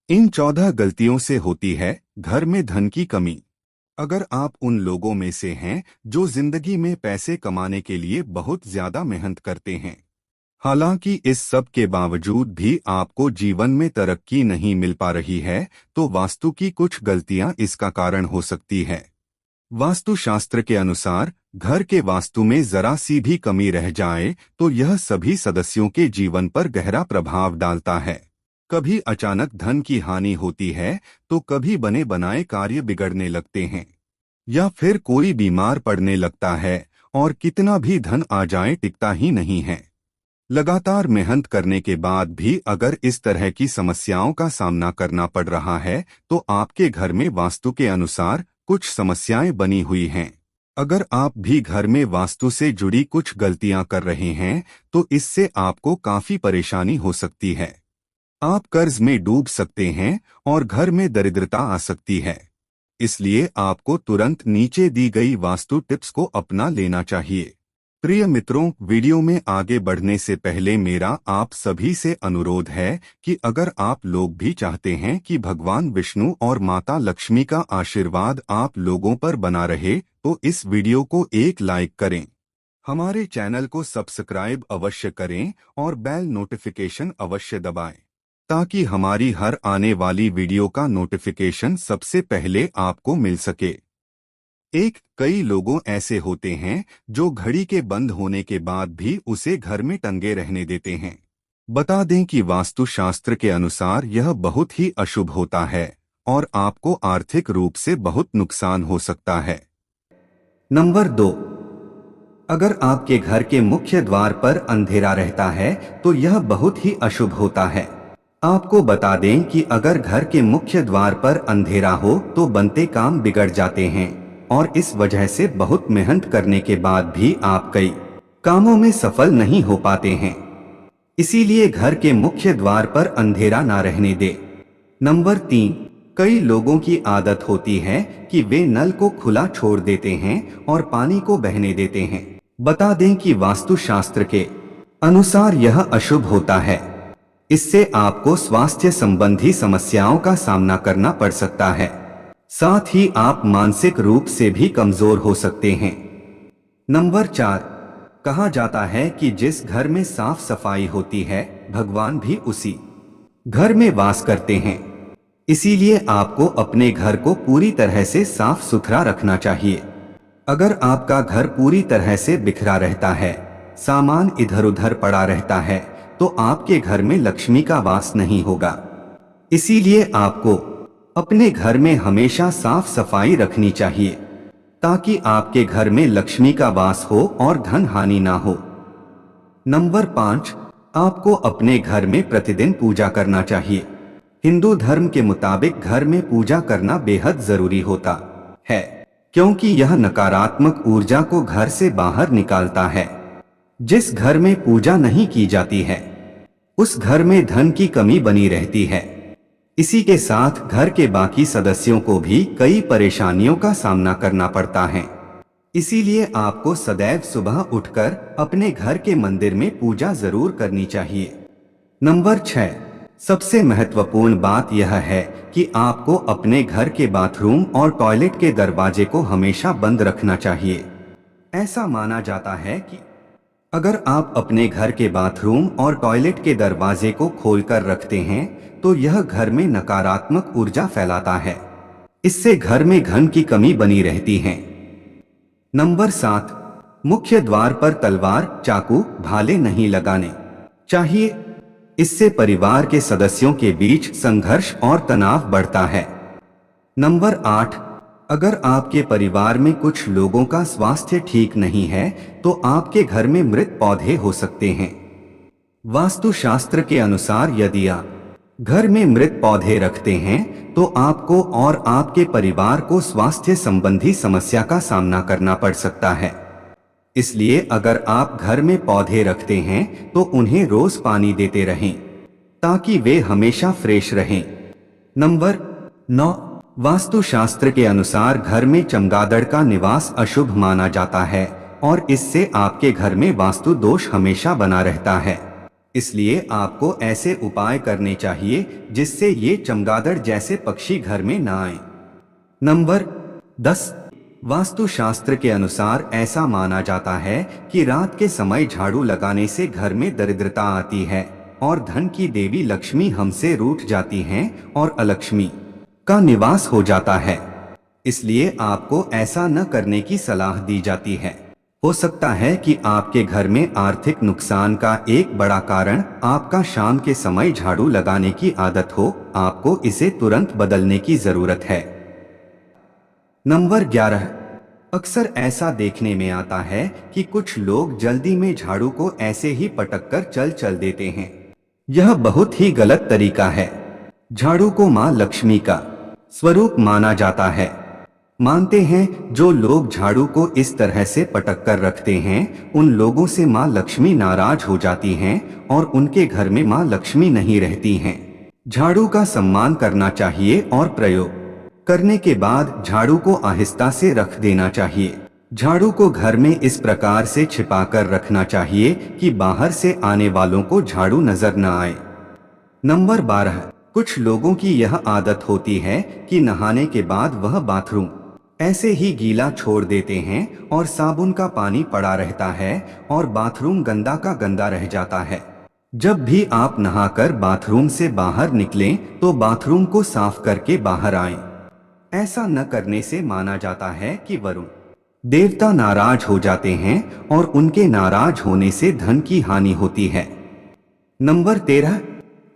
इन 14 गलतियों से होती है घर में धन की कमी। अगर आप उन लोगों में से हैं जो जिंदगी में पैसे कमाने के लिए बहुत ज्यादा मेहनत करते हैं, हालांकि इस सब के बावजूद भी आपको जीवन में तरक्की नहीं मिल पा रही है, तो वास्तु की कुछ गलतियां इसका कारण हो सकती है। वास्तुशास्त्र के अनुसार घर के वास्तु में जरा सी भी कमी रह जाए तो यह सभी सदस्यों के जीवन पर गहरा प्रभाव डालता है। कभी अचानक धन की हानि होती है, तो कभी बने बनाए कार्य बिगड़ने लगते हैं, या फिर कोई बीमार पड़ने लगता है, और कितना भी धन आ जाए टिकता ही नहीं है। लगातार मेहनत करने के बाद भी अगर इस तरह की समस्याओं का सामना करना पड़ रहा है, तो आपके घर में वास्तु के अनुसार कुछ समस्याएं बनी हुई हैं। अगर आप भी घर में वास्तु से जुड़ी कुछ गलतियां कर रहे हैं, तो इससे आपको काफी परेशानी हो सकती है। आप कर्ज में डूब सकते हैं और घर में दरिद्रता आ सकती है। इसलिए आपको तुरंत नीचे दी गई वास्तु टिप्स को अपना लेना चाहिए। प्रिय मित्रों, वीडियो में आगे बढ़ने से पहले मेरा आप सभी से अनुरोध है कि अगर आप लोग भी चाहते हैं कि भगवान विष्णु और माता लक्ष्मी का आशीर्वाद आप लोगों पर बना रहे, तो इस वीडियो को एक लाइक करें, हमारे चैनल को सब्सक्राइब अवश्य करें और बेल नोटिफिकेशन अवश्य दबाएं, ताकि हमारी हर आने वाली वीडियो का नोटिफिकेशन सबसे पहले आपको मिल सके। कई लोगों ऐसे होते हैं जो घड़ी के बंद होने के बाद भी उसे घर में टंगे रहने देते हैं। बता दें कि वास्तुशास्त्र के अनुसार यह बहुत ही अशुभ होता है और आपको आर्थिक रूप से बहुत नुकसान हो सकता है। नंबर 2, अगर आपके घर के मुख्य द्वार पर अंधेरा रहता है तो यह बहुत ही अशुभ होता है। आपको बता दें कि अगर घर के मुख्य द्वार पर अंधेरा हो तो बनते काम बिगड़ जाते हैं, और इस वजह से बहुत मेहनत करने के बाद भी आप कई कामों में सफल नहीं हो पाते हैं। इसीलिए घर के मुख्य द्वार पर अंधेरा ना रहने दे। नंबर 3, कई लोगों की आदत होती है कि वे नल को खुला छोड़ देते हैं और पानी को बहने देते हैं। बता दें कि वास्तुशास्त्र के अनुसार यह अशुभ होता है। इससे आपको स्वास्थ्य संबंधी समस्याओं का सामना करना पड़ सकता है। साथ ही आप मानसिक रूप से भी कमजोर हो सकते हैं। नंबर 4, कहा जाता है कि जिस घर में साफ सफाई होती है, भगवान भी उसी घर में वास करते हैं। इसीलिए आपको अपने घर को पूरी तरह से साफ सुथरा रखना चाहिए। अगर आपका घर पूरी तरह से बिखरा रहता है, सामान इधर उधर पड़ा रहता है, तो आपके घर में लक्ष्मी का वास नहीं होगा। इसीलिए आपको अपने घर में हमेशा साफ सफाई रखनी चाहिए, ताकि आपके घर में लक्ष्मी का वास हो और धन हानि ना हो। नंबर 5, आपको अपने घर में प्रतिदिन पूजा करना चाहिए। हिंदू धर्म के मुताबिक घर में पूजा करना बेहद जरूरी होता है, क्योंकि यह नकारात्मक ऊर्जा को घर से बाहर निकालता है। जिस घर में पूजा नहीं की जाती है, उस घर में धन की कमी बनी रहती है। इसी के साथ घर के बाकी सदस्यों को भी कई परेशानियों का सामना करना पड़ता है। इसीलिए आपको सदैव सुबह उठकर अपने घर के मंदिर में पूजा जरूर करनी चाहिए। नंबर 6, सबसे महत्वपूर्ण बात यह है कि आपको अपने घर के बाथरूम और टॉयलेट के दरवाजे को हमेशा बंद रखना चाहिए। ऐसा माना जाता है कि अगर आप अपने घर के बाथरूम और टॉयलेट के दरवाजे को खोलकर रखते हैं, तो यह घर में नकारात्मक ऊर्जा फैलाता है। इससे घर में धन की कमी बनी रहती है। नंबर 7, मुख्य द्वार पर तलवार, चाकू, भाले नहीं लगाने चाहिए। इससे परिवार के सदस्यों के बीच संघर्ष और तनाव बढ़ता है। नंबर 8, अगर आपके परिवार में कुछ लोगों का स्वास्थ्य ठीक नहीं है, तो आपके घर में मृत पौधे हो सकते हैं। वास्तुशास्त्र के अनुसार यदि आप घर में मृत पौधे रखते हैं, तो आपको और आपके परिवार को स्वास्थ्य संबंधी समस्या का सामना करना पड़ सकता है। इसलिए अगर आप घर में पौधे रखते हैं तो उन्हें रोज पानी देते रहें, ताकि वे हमेशा फ्रेश रहें। नंबर 9, वास्तुशास्त्र के अनुसार घर में चमगादड़ का निवास अशुभ माना जाता है और इससे आपके घर में वास्तु दोष हमेशा बना रहता है। इसलिए आपको ऐसे उपाय करने चाहिए जिससे ये चमगादड़ जैसे पक्षी घर में ना आए। नंबर 10। वास्तुशास्त्र के अनुसार ऐसा माना जाता है कि रात के समय झाड़ू लगाने से घर में दरिद्रता आती है और धन की देवी लक्ष्मी हमसे रूठ जाती हैं और अलक्ष्मी का निवास हो जाता है। इसलिए आपको ऐसा न करने की सलाह दी जाती है। हो सकता है कि आपके घर में आर्थिक नुकसान का एक बड़ा कारण आपका शाम के समय झाड़ू लगाने की आदत हो। आपको इसे तुरंत बदलने की जरूरत है। नंबर 11। अक्सर ऐसा देखने में आता है कि कुछ लोग जल्दी में झाड़ू को ऐसे ही पटक कर चल देते हैं। यह बहुत ही गलत तरीका है। झाड़ू को मां लक्ष्मी का स्वरूप माना जाता है। मानते हैं जो लोग झाड़ू को इस तरह से पटक कर रखते हैं उन लोगों से मां लक्ष्मी नाराज हो जाती हैं और उनके घर में मां लक्ष्मी नहीं रहती हैं। झाड़ू का सम्मान करना चाहिए और प्रयोग करने के बाद झाड़ू को आहिस्ता से रख देना चाहिए। झाड़ू को घर में इस प्रकार से छिपाकर रखना चाहिए कि बाहर से आने वालों को झाड़ू नजर न आए। नंबर 12। कुछ लोगों की यह आदत होती है कि नहाने के बाद वह बाथरूम ऐसे ही गीला छोड़ देते हैं और साबुन का पानी पड़ा रहता है और बाथरूम गंदा का गंदा रह जाता है। जब भी आप नहाकर बाथरूम से बाहर निकलें तो बाथरूम को साफ करके बाहर आएं। ऐसा न करने से माना जाता है कि वरुण देवता नाराज हो जाते हैं और उनके नाराज होने से धन की हानि होती है। नंबर 13।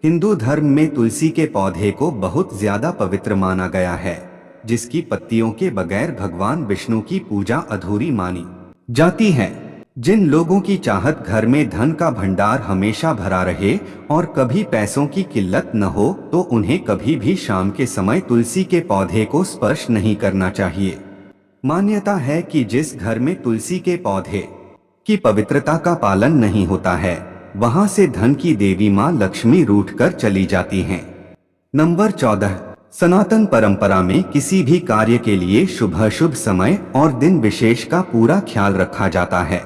हिंदू धर्म में तुलसी के पौधे को बहुत ज्यादा पवित्र माना गया है, जिसकी पत्तियों के बगैर भगवान विष्णु की पूजा अधूरी मानी जाती है। जिन लोगों की चाहत घर में धन का भंडार हमेशा भरा रहे और कभी पैसों की किल्लत न हो तो उन्हें कभी भी शाम के समय तुलसी के पौधे को स्पर्श नहीं करना चाहिए। मान्यता है कि जिस घर में तुलसी के पौधे की पवित्रता का पालन नहीं होता है वहां से धन की देवी मां लक्ष्मी रूठकर चली जाती हैं। नंबर 14। सनातन परंपरा में किसी भी कार्य के लिए शुभ समय और दिन विशेष का पूरा ख्याल रखा जाता है।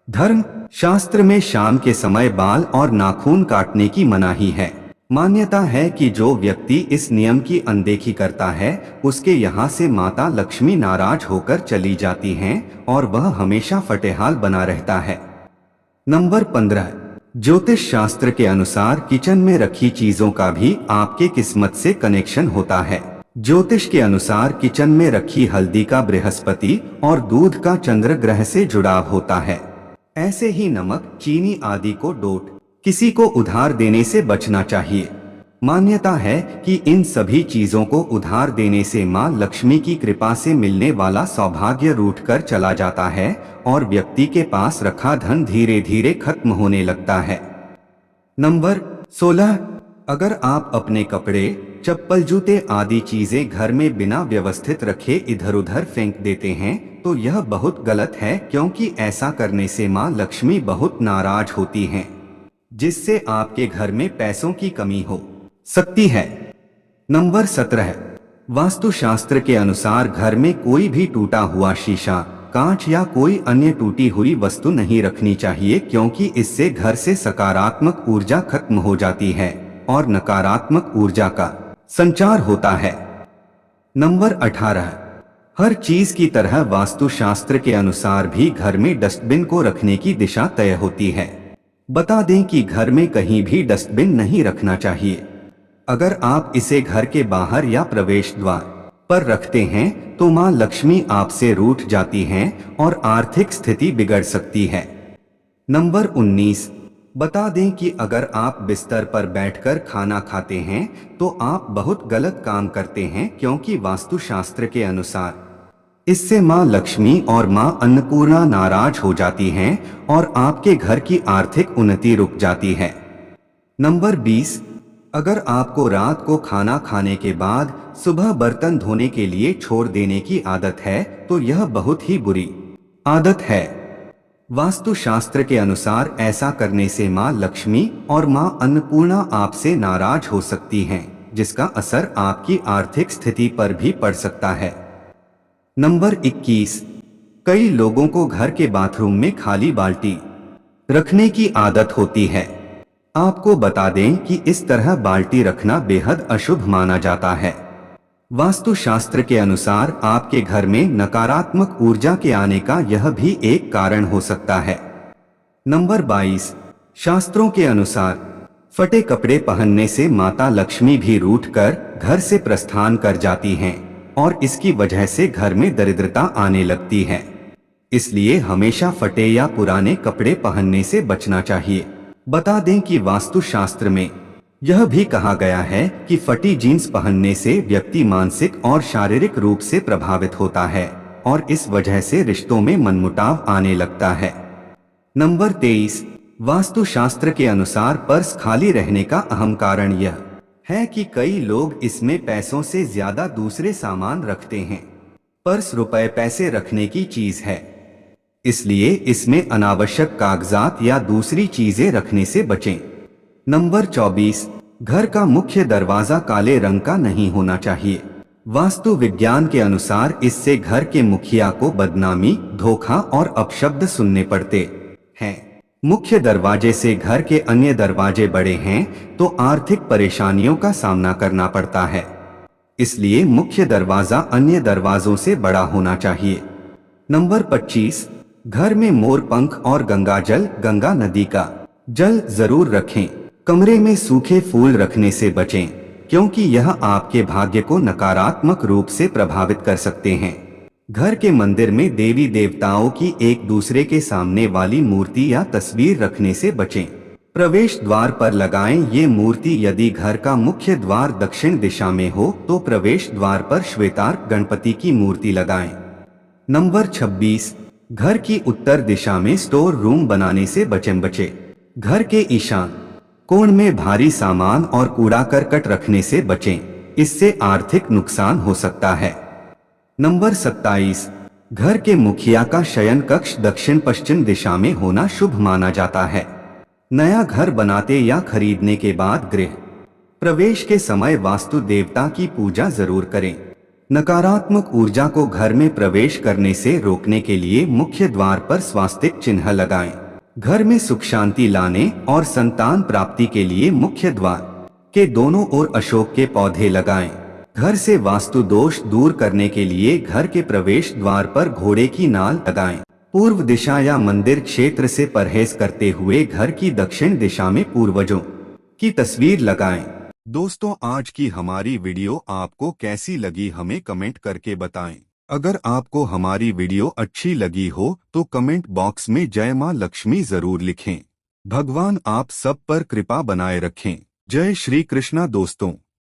धर्म शास्त्र में शाम के समय बाल और नाखून काटने की मनाही है। मान्यता है कि जो व्यक्ति इस नियम की अनदेखी करता है उसके यहाँ से माता लक्ष्मी नाराज होकर चली जाती हैं और वह हमेशा फटेहाल बना रहता है। नंबर 15। ज्योतिष शास्त्र के अनुसार किचन में रखी चीजों का भी आपके किस्मत से कनेक्शन होता है। ज्योतिष के अनुसार किचन में रखी हल्दी का बृहस्पति और दूध का चंद्र ग्रह से जुड़ाव होता है। ऐसे ही नमक, चीनी आदि को डोट किसी को उधार देने से बचना चाहिए। मान्यता है कि इन सभी चीजों को उधार देने से मां लक्ष्मी की कृपा से मिलने वाला सौभाग्य रूठकर चला जाता है और व्यक्ति के पास रखा धन धीरे धीरे खत्म होने लगता है। नंबर 16। अगर आप अपने कपड़े, चप्पल, जूते आदि चीजें घर में बिना व्यवस्थित रखे इधर उधर फेंक देते हैं तो यह बहुत गलत है, क्योंकि ऐसा करने से मां लक्ष्मी बहुत नाराज होती हैं, जिससे आपके घर में पैसों की कमी हो सकती है। नंबर 17। वास्तुशास्त्र के अनुसार घर में कोई भी टूटा हुआ शीशा, कांच या कोई अन्य टूटी हुई वस्तु नहीं रखनी चाहिए, क्योंकि इससे घर से सकारात्मक ऊर्जा खत्म हो जाती है और नकारात्मक ऊर्जा का संचार होता है। नंबर 18। हर चीज की तरह वास्तुशास्त्र के अनुसार भी घर में डस्टबिन को रखने की दिशा तय होती है। बता दें कि घर में कहीं भी डस्टबिन नहीं रखना चाहिए। अगर आप इसे घर के बाहर या प्रवेश द्वार पर रखते हैं तो मां लक्ष्मी आपसे रूठ जाती हैं और आर्थिक स्थिति बिगड़ सकती है। नंबर 19। बता दें कि अगर आप बिस्तर पर बैठकर खाना खाते हैं तो आप बहुत गलत काम करते हैं, क्योंकि वास्तुशास्त्र के अनुसार इससे मां लक्ष्मी और मां अन्नपूर्णा नाराज हो जाती हैं और आपके घर की आर्थिक उन्नति रुक जाती है। नंबर 20। अगर आपको रात को खाना खाने के बाद सुबह बर्तन धोने के लिए छोड़ देने की आदत है तो यह बहुत ही बुरी आदत है। वास्तुशास्त्र के अनुसार ऐसा करने से मां लक्ष्मी और मां अन्नपूर्णा आपसे नाराज हो सकती हैं, जिसका असर आपकी आर्थिक स्थिति पर भी पड़ सकता है। नंबर 21। कई लोगों को घर के बाथरूम में खाली बाल्टी रखने की आदत होती है। आपको बता दें कि इस तरह बाल्टी रखना बेहद अशुभ माना जाता है। वास्तुशास्त्र के अनुसार आपके घर में नकारात्मक ऊर्जा के आने का यह भी एक कारण हो सकता है। नंबर 22। शास्त्रों के अनुसार फटे कपड़े पहनने से माता लक्ष्मी भी रूठकर घर से प्रस्थान कर जाती हैं और इसकी वजह से घर में दरिद्रता आने लगती है। इसलिए हमेशा फटे या पुराने कपड़े पहनने से बचना चाहिए। बता दें कि वास्तुशास्त्र में यह भी कहा गया है कि फटी जीन्स पहनने से व्यक्ति मानसिक और शारीरिक रूप से प्रभावित होता है और इस वजह से रिश्तों में मनमुटाव आने लगता है। नंबर 23। वास्तुशास्त्र के अनुसार पर्स खाली रहने का अहम कारण यह है कि कई लोग इसमें पैसों से ज्यादा दूसरे सामान रखते हैं। पर्स रुपए पैसे रखने की चीज है, इसलिए इसमें अनावश्यक कागजात या दूसरी चीजें रखने से बचें। नंबर 24। घर का मुख्य दरवाजा काले रंग का नहीं होना चाहिए। वास्तु विज्ञान के अनुसार इससे घर के मुखिया को बदनामी, धोखा और अपशब्द सुनने पड़ते हैं। मुख्य दरवाजे से घर के अन्य दरवाजे बड़े हैं तो आर्थिक परेशानियों का सामना करना पड़ता है, इसलिए मुख्य दरवाजा अन्य दरवाजों से बड़ा होना चाहिए। नंबर 25। घर में मोर पंख और गंगा नदी का जल जरूर रखें। कमरे में सूखे फूल रखने से बचें, क्योंकि यह आपके भाग्य को नकारात्मक रूप से प्रभावित कर सकते हैं। घर के मंदिर में देवी देवताओं की एक दूसरे के सामने वाली मूर्ति या तस्वीर रखने से बचें। प्रवेश द्वार पर लगाएं ये मूर्ति। यदि घर का मुख्य द्वार दक्षिण दिशा में हो तो प्रवेश द्वार पर श्वेतार गणपति की मूर्ति लगाएं। नंबर 26। घर की उत्तर दिशा में स्टोर रूम बनाने से बचे। घर के ईशान कोण में भारी सामान और कूड़ा करकट रखने से बचें, इससे आर्थिक नुकसान हो सकता है। नंबर 27। घर के मुखिया का शयन कक्ष दक्षिण पश्चिम दिशा में होना शुभ माना जाता है। नया घर बनाते या खरीदने के बाद गृह प्रवेश के समय वास्तु देवता की पूजा जरूर करें। नकारात्मक ऊर्जा को घर में प्रवेश करने से रोकने के लिए मुख्य द्वार पर स्वास्तिक चिन्ह लगाएं। घर में सुख शांति लाने और संतान प्राप्ति के लिए मुख्य द्वार के दोनों ओर अशोक के पौधे लगाएं। घर से वास्तु दोष दूर करने के लिए घर के प्रवेश द्वार पर घोड़े की नाल लगाएं। पूर्व दिशा या मंदिर क्षेत्र से परहेज करते हुए घर की दक्षिण दिशा में पूर्वजों की तस्वीर लगाएं। दोस्तों, आज की हमारी वीडियो आपको कैसी लगी हमें कमेंट करके बताएं। अगर आपको हमारी वीडियो अच्छी लगी हो तो कमेंट बॉक्स में जय मां लक्ष्मी जरूर लिखें। भगवान आप सब पर कृपा बनाए रखें। जय श्री कृष्णा दोस्तों।